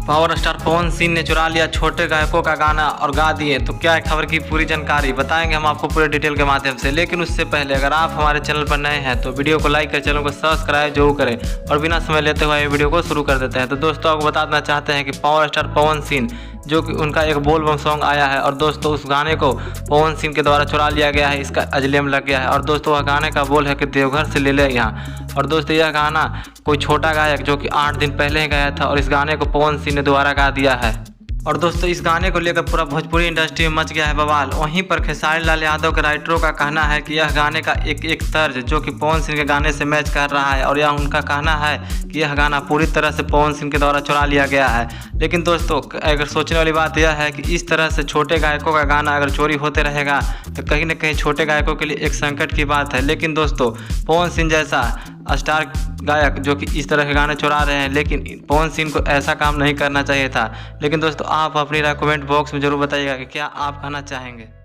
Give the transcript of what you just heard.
Power star Pawan Singh ने चुरा लिया छोटे गायकों का गाना और गा दिए। तो क्या है खबर की पूरी जानकारी बताएंगे हम आपको पूरे डिटेल के माध्यम से। लेकिन उससे पहले अगर आप हमारे चैनल पर नए हैं तो वीडियो को लाइक कर चैनल को सब्सक्राइब जरूर करें और बिना समय लेते हुए वीडियो को शुरू कर देते हैं। तो दोस्तों आपको बताना चाहते हैं कि पावर स्टार पवन सिंह जो कि उनका एक बोलबम सॉन्ग आया है और दोस्तों उस गाने को पवन सिंह के द्वारा चुरा लिया गया है, इसका अजलेम लग गया है। और दोस्तों वह गाने का बोल है कि देवघर से ले ले यहाँ। और दोस्तों यह गाना कोई छोटा गायक जो कि 8 दिन पहले ही गाया था और इस गाने को पवन सिंह ने दोबारा गा दिया है। और दोस्तों इस गाने को लेकर पूरा भोजपुरी इंडस्ट्री में मच गया है बवाल। वहीं पर खेसारी लाल यादव के राइटरों का कहना है कि यह गाने का एक तर्ज जो कि पवन सिंह के गाने से मैच कर रहा है और यह उनका कहना है कि यह गाना पूरी तरह से पवन सिंह के द्वारा चुरा लिया गया है। लेकिन दोस्तों अगर सोचने वाली बात यह है कि इस तरह से छोटे गायकों का गाना अगर चोरी होते रहेगा तो कहीं ना कहीं छोटे गायकों के लिए एक संकट की बात है। लेकिन दोस्तों पवन सिंह जैसा स्टार गायक जो कि इस तरह के गाने चुरा रहे हैं, लेकिन पवन सिंह को ऐसा काम नहीं करना चाहिए था। लेकिन दोस्तों आप अपनी राय कमेंट बॉक्स में जरूर बताइएगा कि क्या आप कहना चाहेंगे।